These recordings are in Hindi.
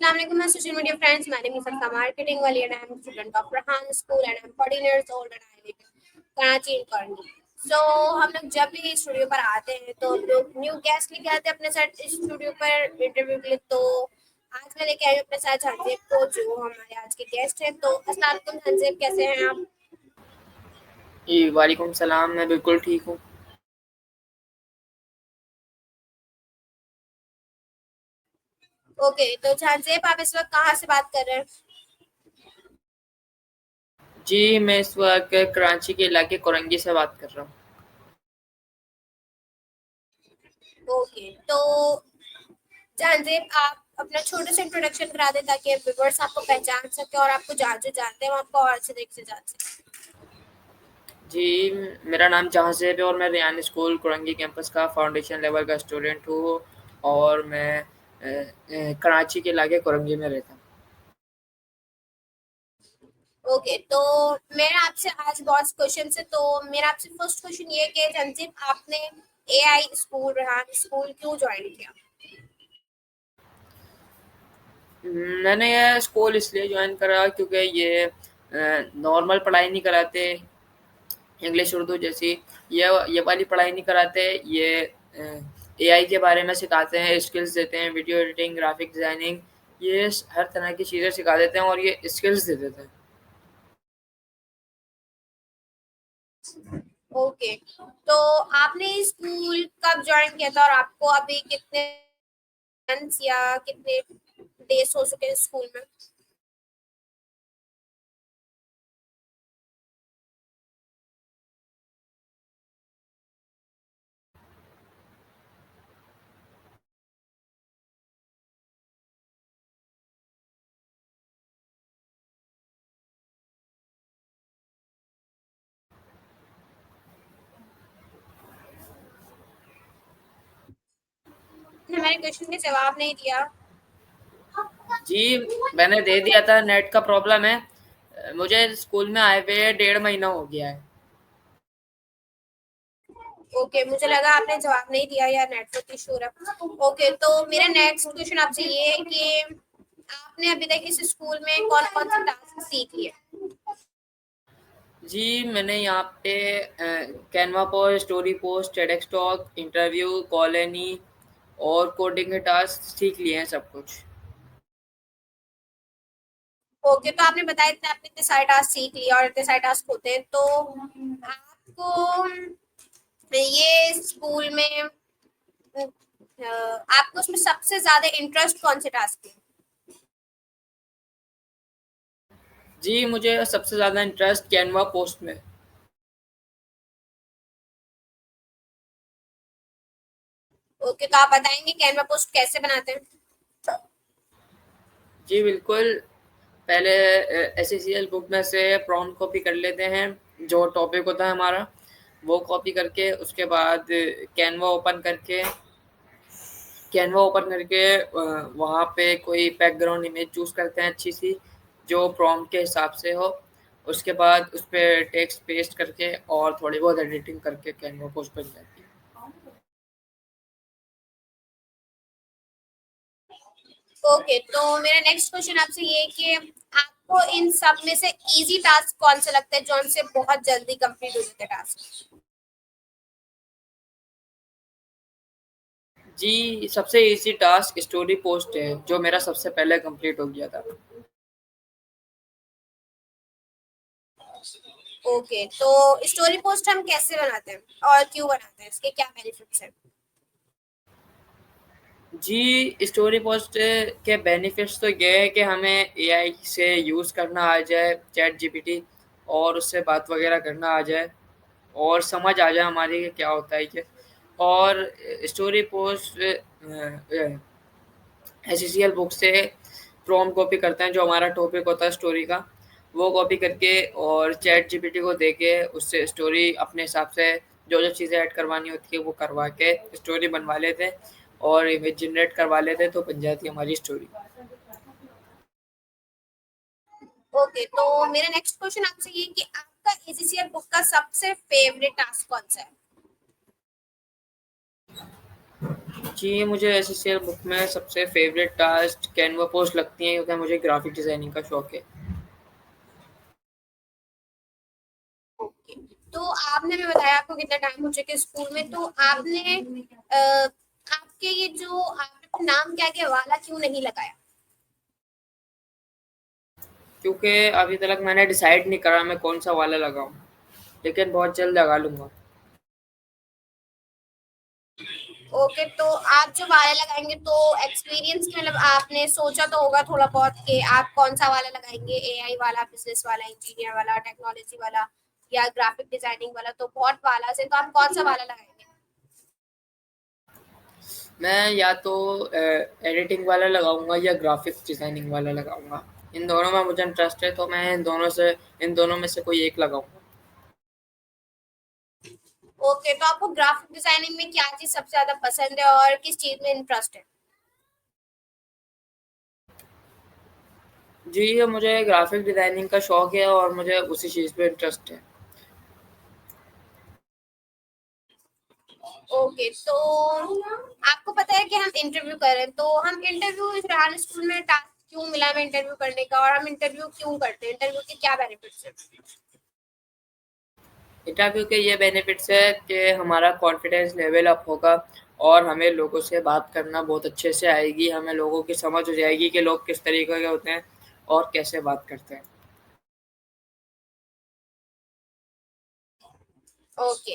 Assalamualaikum, my social media friends. My name is Afsa Marketing Wali and I am a student of Rahan School and I am 14 years old and I live in Karachi in Karni. So हम लोग जब भी स्टूडियो पर आते हैं तो हम लोग न्यू गेस्ट लेके आते हैं अपने साथ स्टूडियो पर इंटरव्यू के लिए। तो आज मैं लेके आई हूँ अपने साथ हंजेब को, जो हमारे आज के गेस्ट हैं। तो अस्सलाम वालेकुम हंजेब, कैसे हैं आप? जी वालेकुम सलाम। मैं बिल्कुल ठीक हूँ। ओके, तो हंजेब आप इस वक्त कहाँ से बात कर रहे हैं? जी मैं इस वक्त कराची के इलाके कोरंगी से बात कर रहा हूँ। ओके, तो हंजेब आप अपना छोटे से इंट्रोडक्शन करा दें ताकि व्यूअर्स आपको पहचान सके और आपको जो जानते हैं वो आपको और अच्छे तरीके से जान सके। जी मेरा नाम जहांज़ेब है और मैं रियान स्कूल कोरंगी कैंपस का फाउंडेशन लेवल का स्टूडेंट हूँ और मैं कराची के इलाके कोरंगी में रहता हूँ। ओके, तो मेरा आपसे आज बहुत क्वेश्चन है। तो मेरा आपसे फर्स्ट क्वेश्चन ये है कि जंजीब, आपने एआई स्कूल रेहान स्कूल क्यों ज्वाइन किया? मैंने यह स्कूल इसलिए ज्वाइन करा क्योंकि ये नॉर्मल पढ़ाई नहीं कराते, इंग्लिश उर्दू जैसी ये वाली पढ़ाई नहीं कराते। ये एआई के बारे में सिखाते हैं, स्किल्स देते हैं, वीडियो एडिटिंग, ग्राफिक डिज़ाइनिंग, ये हर तरह की चीज़ें सिखा देते हैं और ये स्किल्स दे देते हैं। ओके, तो आपने स्कूल कब ज्वाइन किया था और आपको अभी कितने मंथ्स या कितने डेज हो चुके हैं स्कूल में? हमारे क्वेश्चन के जवाब नहीं दिया। जी मैंने दे दिया था, नेट का प्रॉब्लम है। मुझे स्कूल में आए हुए 1.5 महीना हो गया है। ओके, मुझे लगा आपने जवाब नहीं दिया या नेटवर्क इशू रहा। ओके, तो मेरा नेक्स्ट क्वेश्चन आपसे ये है कि आपने अभी तक इस स्कूल में कौन कौन से टास्क सीख लिए? जी मैंने यहाँ पे Canva post, story post, TEDx talk, interview, colony और कोडिंग के टास्क सीख लिए हैं सब कुछ। ओके, तो आपने बताया इतने आपने इतने सारे टास्क सीख लिए और इतने सारे टास्क होते हैं। तो आपको ये स्कूल में आपको उसमें सबसे ज्यादा इंटरेस्ट कौन से टास्क में? जी मुझे सबसे ज़्यादा इंटरेस्ट कैनवा पोस्ट में। ओके, तो आप बताएंगे कैनवा पोस्ट कैसे बनाते हैं? जी बिल्कुल। पहले एसएससीएल बुक में से प्रॉम्प्ट कॉपी कर लेते हैं, जो टॉपिक होता है हमारा वो कॉपी करके उसके बाद कैनवा ओपन करके वहाँ पे कोई बैकग्राउंड इमेज चूज़ करते हैं अच्छी सी, जो प्रॉम्प्ट के हिसाब से हो। उसके बाद उस पे टेक्स्ट पेस्ट करके और थोड़ी बहुत एडिटिंग करके कैनवा पोस्ट बन जाती है। ओके, तो मेरा नेक्स्ट क्वेश्चन आपसे ये है कि आपको इन सब में से इजी टास्क कौन सा लगता है, जो उनसे बहुत जल्दी कंप्लीट हो जाते हैं टास्क? जी सबसे ईज़ी टास्क स्टोरी पोस्ट है, जो मेरा सबसे पहले कंप्लीट हो गया था। ओके, तो स्टोरी पोस्ट हम कैसे बनाते हैं और क्यों बनाते हैं, इसके क्या बेनिफिट्स हैं? जी, स्टोरी पोस्ट के बेनिफिट्स तो ये है कि हमें एआई से यूज़ करना आ जाए, चैट जीपीटी, और उससे बात वगैरह करना आ जाए और समझ आ जाए हमारी कि क्या होता है ये। और स्टोरी पोस्ट एसईसीएल बुक से प्रॉम्प्ट कॉपी करते हैं, जो हमारा टॉपिक होता है स्टोरी का, वो कॉपी करके और चैट जीपीटी को देके उससे स्टोरी अपने हिसाब से जो-जो चीज़ें ऐड करवानी होती है वो करवा के स्टोरी बनवा लेते हैं और इमेज जनरेट करवा लेते हैं, तो बन जाती है हमारी स्टोरी। ओके, तो मेरा नेक्स्ट क्वेश्चन आपसे ये है कि आपका एसीसीआर बुक का सबसे फेवरेट टास्क कौन सा है? जी, मुझे एसएससीएल बुक में सबसे फ़ेवरेट टास्क कैनवा पोस्ट लगती हैं क्योंकि मुझे ग्राफ़िक डिज़ाइनिंग का शौक है। ओके। तो आपने भी बताया आपको कितना टाइम हो चुका है स्कूल में, तो आपने आपके ये जो आपने नाम क्या के वाला क्यों नहीं लगाया? क्योंकि अभी तक मैंने डिसाइड नहीं करा मैं कौन-सा वाला लगाऊँ, लेकिन बहुत जल्द लगा लूँगा। ओके, तो आप जो वाला लगाएंगे तो एक्सपीरियंस मतलब आपने सोचा तो होगा थोड़ा बहुत कि आप कौन सा वाला लगाएंगे, एआई वाला, बिजनेस वाला, इंजीनियर वाला, टेक्नोलॉजी वाला या ग्राफिक डिजाइनिंग वाला, तो बहुत वाला से तो आप कौन सा वाला लगाएंगे? मैं या तो एडिटिंग वाला लगाऊँगा या ग्राफ़िक्स डिज़ाइनिंग वाला लगाऊँगा। इन दोनों में मुझे इंटरेस्ट है तो मैं इन दोनों में से कोई एक लगाऊँगा। ओके, तो आपको ग्राफिक डिजाइनिंग में क्या चीज सबसे ज्यादा पसंद है और किस चीज में इंटरेस्ट है? जी, मुझे ग्राफ़िक डिज़ाइनिंग का शौक है और मुझे उसी चीज़ पे इंटरेस्ट है। ओके, तो आपको पता है कि हम इंटरव्यू कर रहे हैं, तो हम इंटरव्यू इस रेहान स्कूल में टास्क क्यों मिला हमें इंटरव्यू करने का, और हम इंटरव्यू क्यों करते हैं, इंटरव्यू के क्या बेनिफिट्स हैं? इंटरव्यू के ये बेनिफिट्स है कि हमारा कॉन्फिडेंस लेवल अप होगा और हमें लोगों से बात करना बहुत अच्छे से आएगी। हमें लोगों की समझ हो जाएगी कि लोग किस तरीके के होते हैं और कैसे बात करते हैं। ओके,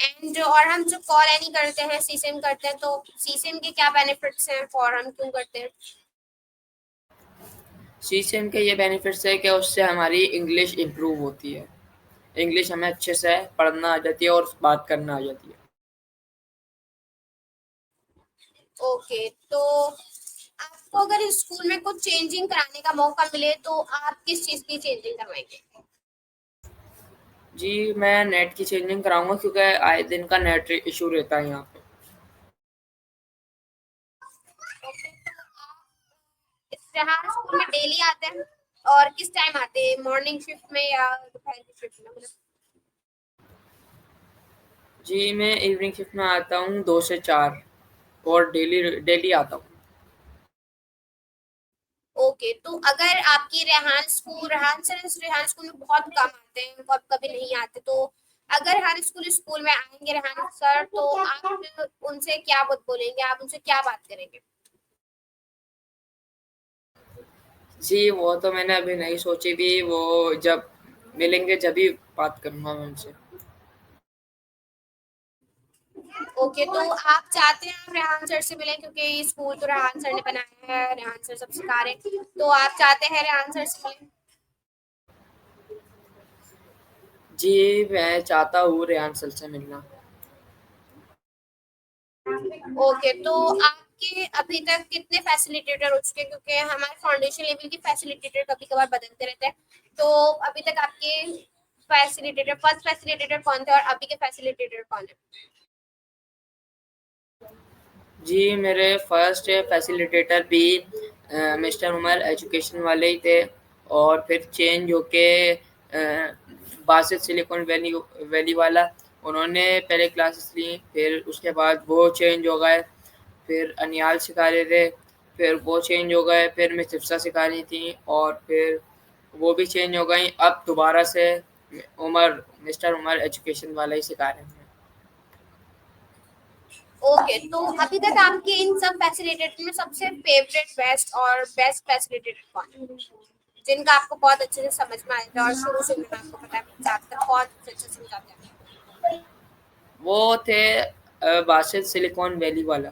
एंड और हम जो कॉल एनी करते हैं, सीसीएम करते हैं, तो सीसीएम के क्या बेनिफिट्स हैं और हम क्यों करते हैं? सीसीएम के ये बेनिफिट्स है कि उससे हमारी इंग्लिश इम्प्रूव होती है। इंग्लिश हमें अच्छे से पढ़ना आ जाती है और बात करना आ जाती है। ओके, तो आपको अगर इस स्कूल में कुछ चेंजिंग कराने का मौका मिले तो आप किस चीज की चेंजिंग करवाएंगे? जी, मैं नेट की चेंजिंग कराऊँगा क्योंकि आए दिन का नेट इश्यू रहता है यहाँ पे। ओके, तो आप इस रेहान स्कूल में डेली आते हैं और किस टाइम आते हैं, मॉर्निंग शिफ्ट में या दोपहर की शिफ्ट में, मतलब? जी, मैं इवनिंग शिफ्ट में आता हूँ 2 से 4 और डेली डेली आता हूँ। ओके, तो अगर आपकी रेहान स्कूल में बहुत कम आते हैं और कभी नहीं आते, तो अगर रेहान स्कूल में आएंगे रेहान सर, तो आप उनसे क्या बात बोलेंगे, आप उनसे क्या बात करेंगे? जी, वो तो मैंने अभी नहीं सोची भी, वो जब मिलेंगे जभी बात करूँगा मैं उनसे। ओके, तो आप चाहते हैं आप रेहान सर से मिलें क्योंकि ये स्कूल तो रेहान सर ने बनाया है, रेहान सर सब सिखा रहे हैं, तो आप चाहते हैं रेहान सर से मिलें? जी, मैं चाहता हूँ रेहान सर से मिलना। ओके, तो आपके अभी तक कितने फैसिलिटेटर हो चुके हैं, क्योंकि हमारे फाउंडेशन लेवल के फैसिलिटेटर कभी कभार बदलते रहते हैं, तो अभी तक आपके फैसिलिटेटर, फर्स्ट फैसिलिटेटर कौन थे और अभी के फैसिलिटेटर कौन है? जी, मेरे फर्स्ट फैसिलिटेटर भी मिस्टर उमर एजुकेशन वाले ही थे और फिर चेंज होके बासित सिलिकॉन वैली वाला उन्होंने पहले क्लासेस ली, फिर उसके बाद वो चेंज हो गए, फिर अनियाल सिखा रहे थे, फिर वो चेंज हो गए, फिर मिस हिफ्सा सिखा रही थी और फिर वो भी चेंज हो गई। अब दोबारा से मिस्टर उमर एजुकेशन वाला ही सिखा रहे हैं। ओके, तो अभी तक आपके इन सब फैसिलिटेटर में सबसे फेवरेट, बेस्ट और बेस्ट फैसिलिटेटर कौन है, जिनका आपको बहुत अच्छे से समझ में आता है और शुरू से उन्होंने आपको पता है ज्यादातर बहुत अच्छे से समझाते हैं? वो थे बासित सिलिकॉन वैली वाला,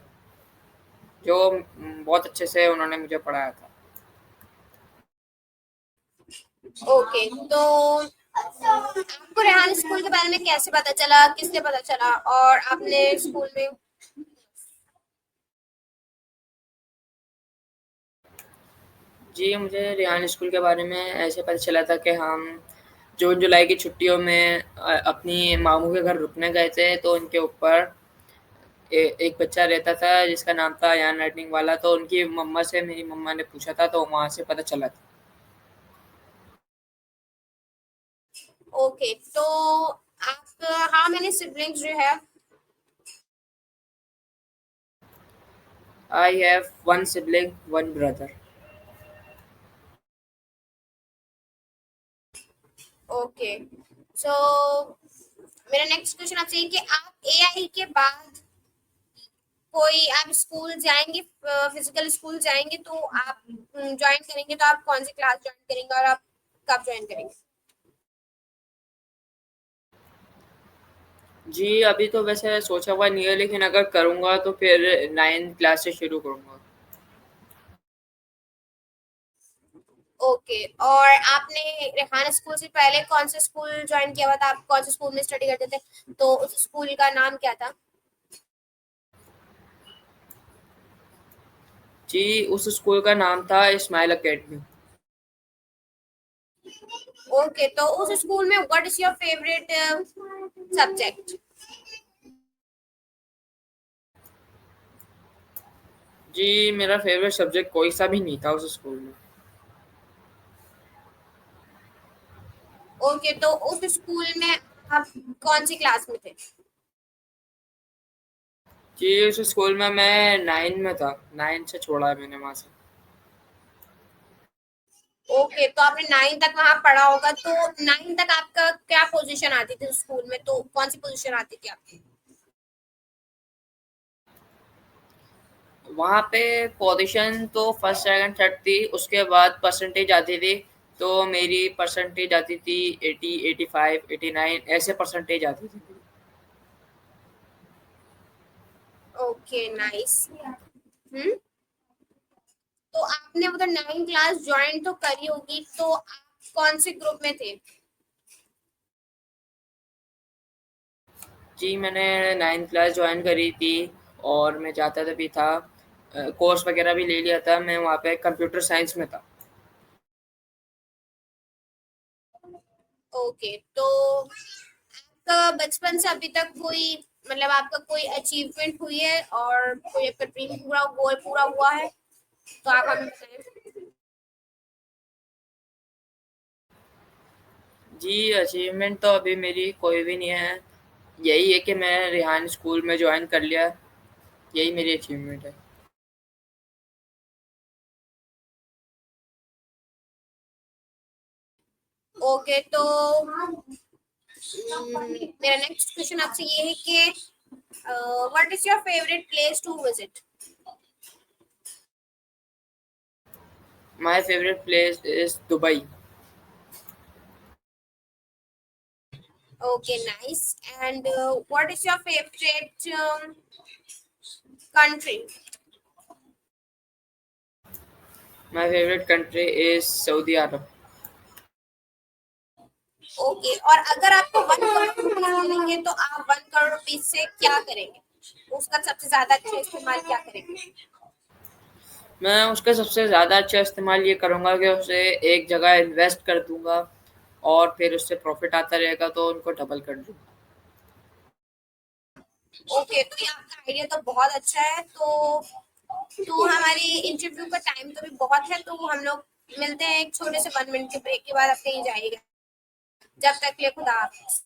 जो बहुत अच्छे से उन्होंने मुझे पढ़ाया था। ओके, तो आपको रेहान स्कूल के बारे में कैसे पता चला, किससे पता चला, और आपने स्कूल में? जी, मुझे रेहान स्कूल के बारे में ऐसे पता चला था कि हम जून-जुलाई की छुट्टियों में अपनी मामू के घर रुकने गए थे, तो उनके ऊपर एक बच्चा रहता था जिसका नाम था अयान लर्निंग वाला, तो उनकी मम्मा से मेरी मम्मा ने पूछा था, तो वहाँ से पता चला था। ओके, तो आप how many siblings do you have? I have one sibling, one brother. Okay, so मेरा नेक्स्ट क्वेश्चन आपसे ये कि आप एआई के बाद कोई आप स्कूल जाएंगे, फिजिकल स्कूल जाएंगे तो आप ज्वाइन करेंगे, तो आप कौन सी क्लास ज्वाइन करेंगे और आप कब ज्वाइन करेंगे? जी, अभी तो वैसे सोचा हुआ नहीं है, लेकिन अगर करूँगा तो फिर 9th क्लास से शुरू करूँगा। ओके, और आपने रेहान स्कूल से पहले कौन सा स्कूल ज्वाइन किया हुआ था? आप कौन से स्कूल में स्टडी करते थे? तो उस स्कूल का नाम क्या था? जी, उस स्कूल का नाम था इस्माइल अकेडमी। ओके, तो उस स्कूल में what is your favourite subject? जी, मेरा फ़ेवरेट सब्जेक्ट कोई सा भी नहीं था उस स्कूल में। ओके, तो उस स्कूल में आप कौन सी क्लास में थे? जी, उस स्कूल में मैं 9 में था, 9 से छोड़ा है मैंने वहाँ से। ओके, तो आपने 9 तक वहां पढ़ा होगा, तो 9 तक आपका क्या पोजीशन आती थी स्कूल में? तो कौन सी पोजीशन आती थी आपकी? वहाँ पे पोजीशन तो फर्स्ट, सेकंड, थर्ड थी, उसके बाद परसेंटेज आती थी, तो मेरी परसेंटेज आती थी 80, 85, 89 ऐसे परसेंटेज आती थी मेरी। Okay, nice. हम्म, तो आपने उधर 9 क्लास ज्वाइन तो करी होगी, तो आप कौन से ग्रुप में थे? जी, मैंने 9th क्लास जॉइन करी थी और मैं चाहता था भी था, कोर्स वगैरह भी ले लिया था, मैं वहाँ पे कंप्यूटर साइंस में था। ओके, तो आपका बचपन से अभी तक कोई, मतलब आपका कोई अचीवमेंट हुई है और कोई आपका ड्रीम पूरा गोल पूरा हुआ है, तो आप हमें बताएं। जी, अचीवमेंट तो अभी मेरी कोई भी नहीं है, यही है कि मैं रेहान स्कूल में जॉइन कर लिया, यही मेरी अचीवमेंट है। ओके, तो मेरा नेक्स्ट क्वेश्चन आपसे ये है कि what is your favourite place to visit? My favourite place is Dubai. Okay, nice. And what is your favourite country? My favourite country is Saudi Arabia. Okay, और अगर आपको 1 करोड़ रुपीज मिलेंगे तो आप 1 करोड़ रुपीज से क्या करेंगे? उसका सबसे ज्यादा अच्छा इस्तेमाल क्या करेंगे? मैं उसका सबसे ज़्यादा अच्छा इस्तेमाल ये करूँगा कि उसे एक जगह इन्वेस्ट कर दूँगा और फिर उससे प्रॉफ़िट आता रहेगा तो उनको डबल कर दूँगा। ओके, तो ये आपका आइडिया तो बहुत अच्छा है। तो हमारी इंटरव्यू का टाइम तो भी बहुत है, तो हम लोग मिलते हैं एक छोटे से 1 मिनट के ब्रेक के बाद। आप कहीं जाइएगा, जब तक के लिए खुदा हाफिज।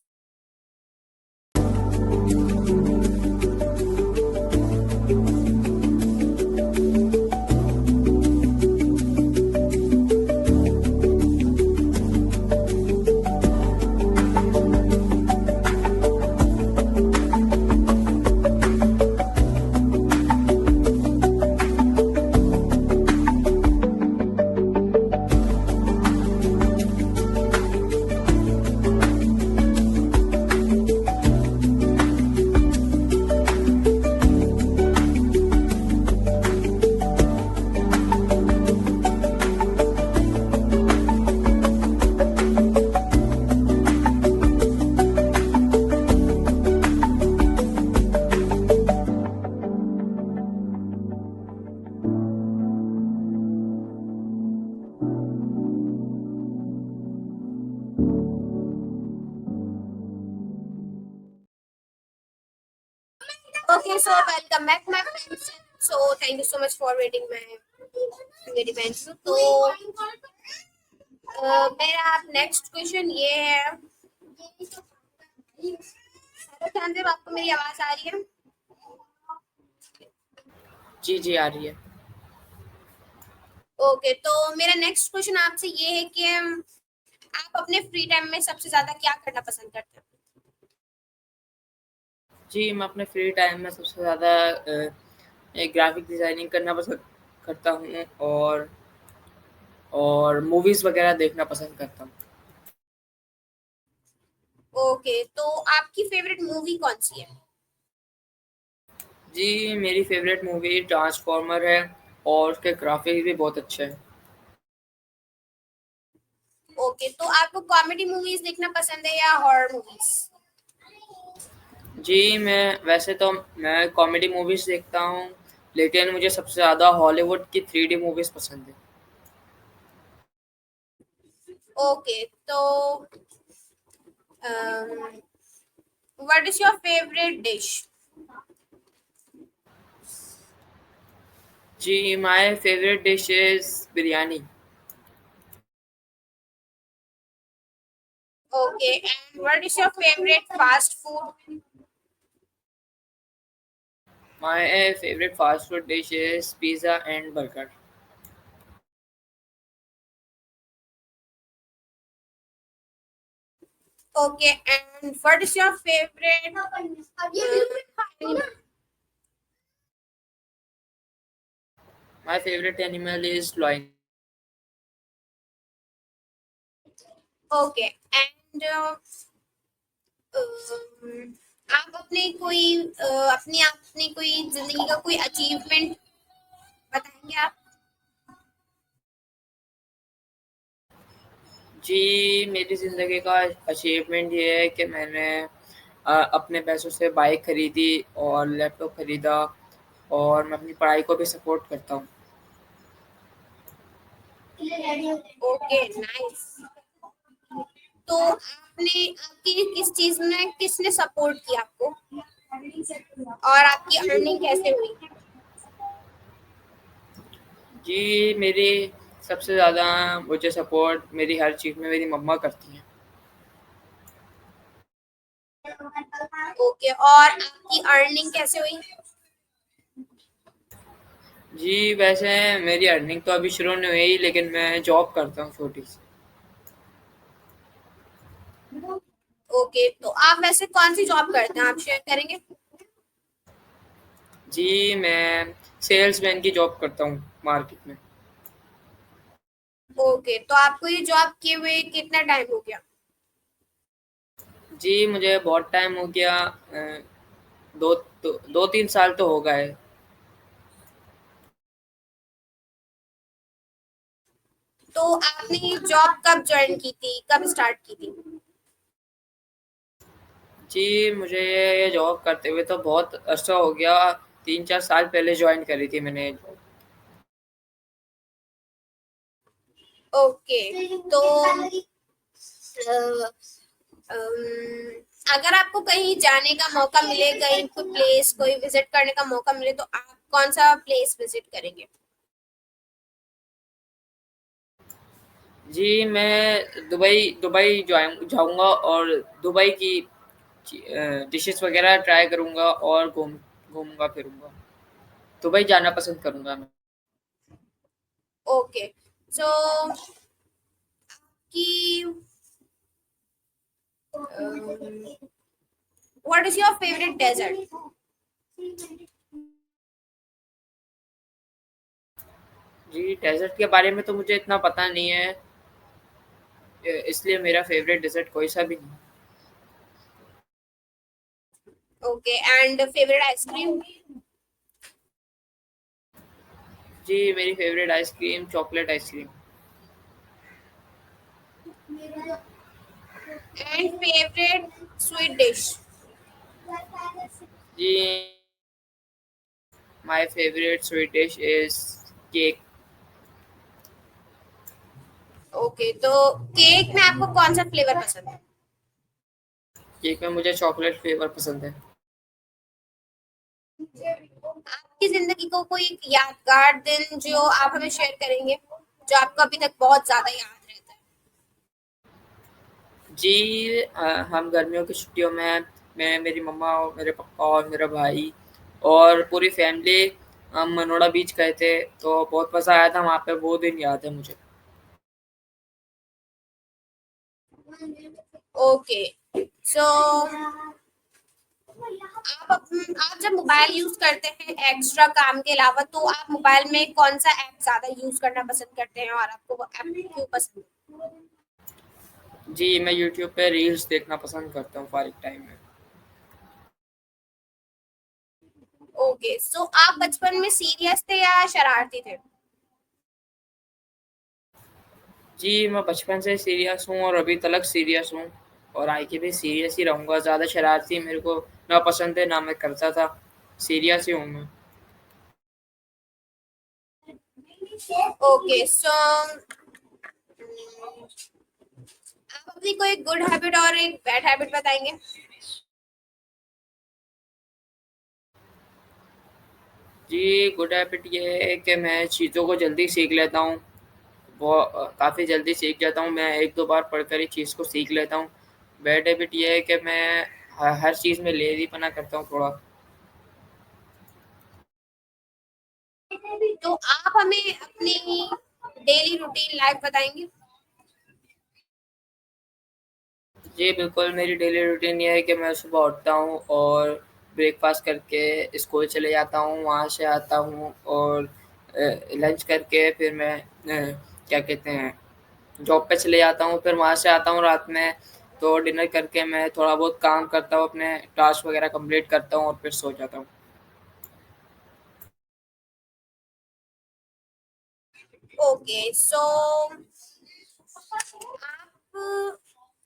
Okay, so welcome back, my friends. So thank you so much for waiting my मेरी बहन से। तो मेरा नेक्स्ट क्वेश्चन ये है, हेलो संदीप, आपको मेरी आवाज आ रही है? जी, जी, आ रही है। ओके, तो मेरा नेक्स्ट क्वेश्चन आपसे ये है कि आप अपने फ्री टाइम में सबसे ज्यादा क्या करना पसंद करते हैं? जी, मैं अपने फ्री टाइम में सबसे ज़्यादा ग्राफ़िक डिज़ाइनिंग करना पसंद करता हूँ और मूवीज़ वग़ैरह देखना पसंद करता हूँ। ओके, तो आपकी फेवरेट मूवी कौन सी है? जी, मेरी फ़ेवरेट मूवी ट्रांसफ़ॉर्मर है और उसके ग्राफ़िक्स भी बहुत अच्छे हैं। ओके, तो आपको कॉमेडी मूवीज देखना पसंद है या हॉरर मूवीज? जी, मैं कॉमेडी मूवीज़ देखता हूँ, लेकिन मुझे सबसे ज़्यादा हॉलीवुड की 3D मूवीज़ पसंद है। ओके, तो what is your favourite dish? जी, my favourite dish is biryani. Okay, and what is your favourite fast food? My favourite fast food dish is pizza and burger. Okay, and what is your favourite my favourite animal is lion. Okay, and आप अपनी कोई जिंदगी का कोई अचीवमेंट बताएंगे आप? जी, मेरी ज़िंदगी का अचीवमेंट ये है कि मैंने अपने पैसों से बाइक खरीदी और लैपटॉप खरीदा और मैं अपनी पढ़ाई को भी सपोर्ट करता हूँ। Okay, nice. तो आपने आपकी किस चीज में किसने सपोर्ट किया आपको, और आपकी अर्निंग कैसे हुई? जी, मेरी सबसे ज़्यादा मुझे सपोर्ट मेरी हर चीज़ में मेरी मम्मा करती हैं। ओके, और आपकी अर्निंग कैसे हुई? जी, वैसे मेरी अर्निंग तो अभी शुरू नहीं हुई लेकिन मैं जॉब करता हूँ छोटी-सी। ओके, तो आप वैसे कौन सी जॉब करते हैं, आप शेयर करेंगे? जी, मैं सेल्समैन की जॉब करता हूँ मार्केट में। ओके, तो आपको ये जॉब किए हुए कितना टाइम हो गया? जी, मुझे बहुत टाइम हो गया 2-3 साल तो हो गए। तो आपने ये जॉब कब ज्वाइन की थी, कब स्टार्ट की थी? जी, मुझे ये जॉब करते हुए तो बहुत अरसा हो गया, 3-4 साल पहले जॉइन करी थी मैंने ये जॉब। ओके, तो अ, अम, अगर आपको कहीं जाने का मौका मिले, कहीं कोई प्लेस कोई विजिट करने का मौका मिले, तो आप कौन सा प्लेस विजिट करेंगे? जी, मैं दुबई दुबई जाऊँगा और दुबई की डिशेज़ वग़ैरह ट्राई करूँगा और घूमूँगा फिरूँगा। दुबई जाना पसंद करूँगा मैं। ओके, सो कि what is your favourite dessert? जी, डेज़र्ट के बारे में तो मुझे इतना पता नहीं है इसलिए मेरा फ़ेवरेट डेज़र्ट कोई सा भी नहीं। Okay, and favourite ice cream? जी, मेरी favourite ice cream chocolate ice cream. And favourite sweet dish? जी, my favourite sweet dish is cake. Okay, तो केक में आपको कौन सा फ्लेवर पसंद है? केक में मुझे चॉकलेट फ्लेवर पसंद है। आपकी जिंदगी को कोई एक यादगार दिन जो आप हमें शेयर करेंगे, जो आपको अभी तक बहुत ज्यादा याद रहता है? जी हम गर्मियों की छुट्टियों में मैं, मेरी मम्मा और मेरे पापा और मेरा भाई और पूरी फैमिली हम मनोड़ा बीच गए थे, तो बहुत मज़ा आया था वहाँ पे, वो दिन याद है मुझे। ओके, सो आप जब मोबाइल यूज करते हैं एक्स्ट्रा काम के अलावा, तो आप मोबाइल में कौन सा ऐप ज्यादा यूज करना पसंद करते हैं और आपको वो ऐप क्यों पसंद है? जी, मैं यूट्यूब पे रील्स देखना पसंद करता हूँ फ़ारिग टाइम में। ओके, सो आप बचपन में सीरियस थे या शरारती थे? जी, मैं बचपन से सीरियस हूँ और अभी तलक सीरियस हूँ और आगे भी सीरियस ही रहूँगा। ज़्यादा शरारती मेरे को ना पसंद है, ना मैं करता था। सीरियस ही हूँ मैं। ओके, सो आप अपनी कोई गुड हैबिट और एक बैड हैबिट बताएंगे? जी, गुड हैबिट ये है कि मैं चीज़ों को जल्दी सीख लेता हूँ। काफ़ी जल्दी सीख जाता हूँ, मैं 1-2 बार पढ़कर ही चीज़ को सीख लेता हूँ। बैड हैबिट ये है कि मैं ह हर चीज़ में लेज़ीपना करता हूँ थोड़ा। तो आप हमें अपनी डेली रूटीन लाइफ बताएंगे? जी, बिल्कुल, मेरी डेली रूटीन ये है कि मैं सुबह उठता हूँ और ब्रेकफ़ास्ट करके स्कूल चले जाता हूँ, वहाँ से आता हूँ और लंच करके फिर मैं क्या कहते हैं, जॉब पे चले जाता हूँ, फिर वहाँ से आता हूँ रात में, तो डिनर करके मैं थोड़ा बहुत काम करता हूँ, अपने टास्क वग़ैरह कंप्लीट करता हूँ और फिर सो जाता हूँ। ओके, सो आप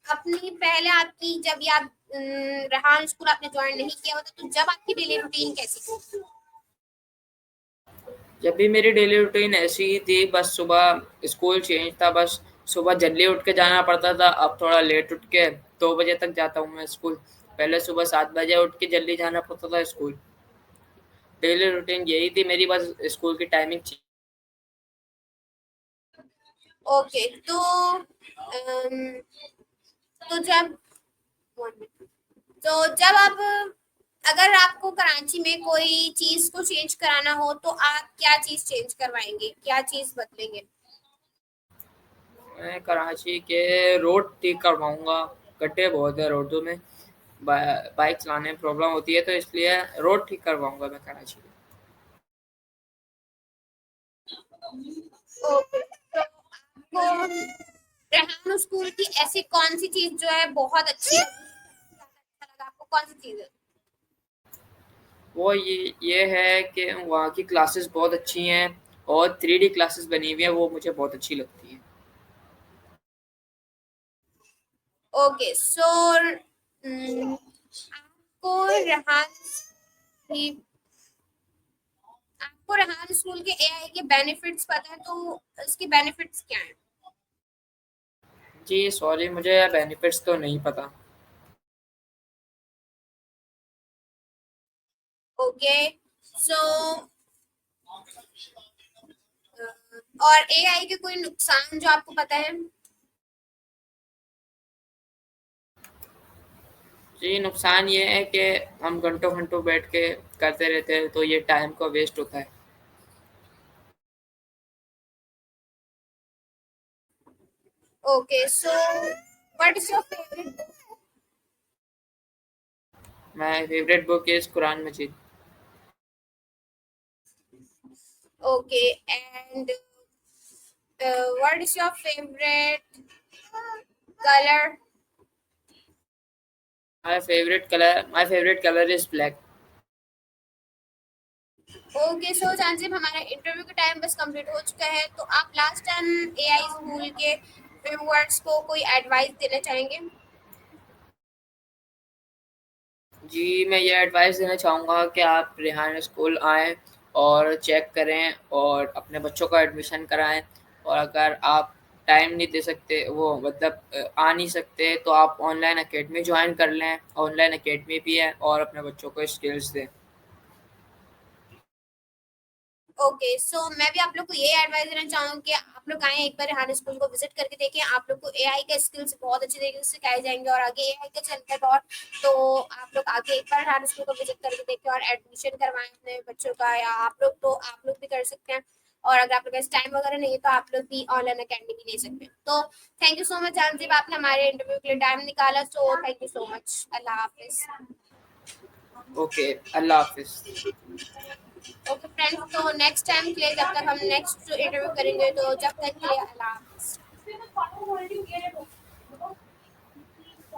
अपनी पहले आपकी जब ये आप रेहान स्कूल आपने ज्वाइन नहीं किया होता, तो जब आपकी डेली रूटीन कैसी थी? जब भी मेरी डेली रूटीन ऐसी ही थी, बस सुबह स्कूल चेंज था, बस सुबह जल्दी उठ के जाना पड़ता था, अब थोड़ा लेट उठ के 2 बजे तक जाता हूँ मैं स्कूल। पहले सुबह 7 बजे उठ के जल्दी जाना पड़ता था स्कूल। डेली रूटीन यही थी मेरी, बस स्कूल की टाइमिंग ची ओके, तो जब जब आप अगर आपको कराची में कोई चीज को चेंज कराना हो, तो आप क्या चीज चेंज करवाएंगे, क्या चीज बदलेंगे? मैं कराची के रोड ठीक करवाऊँगा, गड्ढे बहुत है रोडों में, बाइक चलाने में प्रॉब्लम होती है, तो इसलिए रोड ठीक करवाऊँगा मैं कराची में। ओके, तो आपको रेहान स्कूल की ऐसी कौन सी चीज जो है बहुत अच्छी लगी, अच्छा लगा आपको, कौन सी चीज है? वो ये है कि वहाँ की क्लासेस बहुत अच्छी हैं और 3D क्लासेस बनी हुई हैं, वो मुझे बहुत अच्छी लगती हैं। ओके, सो आपको रेहान की आपको रेहान स्कूल के एआई के बेनिफिट्स पता है, तो इसके बेनिफिट्स क्या हैं? जी, सॉरी मुझे बेनिफिट्स तो नहीं पता। ओके, सो और एआई के कोई नुकसान जो आपको पता है? जी, नुकसान ये है कि हम घंटों-घंटों बैठ के करते रहते हैं, तो ये टाइम का वेस्ट होता है। Okay, so what is your favourite? My favourite book is Quran Majeed. Okay, and what is your favourite colour? My favourite colour is black. Okay, so जानजिब हमारा इंटरव्यू का टाइम बस कंप्लीट हो चुका है, तो आप लास्ट टाइम एआई स्कूल के व्यूअर्स को कोई एडवाइस देना चाहेंगे? जी, मैं ये एडवाइस देना चाहूँगा कि आप रेहान स्कूल आएँ और चेक करें और अपने बच्चों का एडमिशन कराएँ और अगर आप टाइम नहीं दे सकते वो मतलब आ नहीं सकते तो आप ऑनलाइन अकेडमी जॉइन कर लें। ऑनलाइन अकेडमी भी है और अपने बच्चों को स्किल्स दें। ओके, सो मैं भी आप लोग को ये एडवाइस देना चाहूँगी कि आप लोग आएँ एक बार रेहान स्कूल को विजिट करके देखें। आप लोग को एआई के स्किल्स बहुत अच्छी तरीके से सिखाए जाएंगे और आगे एआई का चलता है दौर, तो आप लोग आगे एक बार रेहान स्कूल को विजिट करके देखें और एडमिशन करवाएं अपने बच्चों का, या आप लोग भी कर सकते हैं। और अगर आप लोग के पास टाइम वगैरह नहीं है तो आप लोग भी ऑनलाइन अकेडमी भी ले सकते हैं। तो थैंक यू सो मच जानजीब, आपने हमारे इंटरव्यू के लिए टाइम निकाला, so thank you so much. Allah Hafiz. Okay, Allah Hafiz. Okay friends, तो नेक्स्ट टाइम के लिए, जब तक हम नेक्स्ट इंटरव्यू करेंगे, तो जब तक के लिए अल्लाह हाफिज।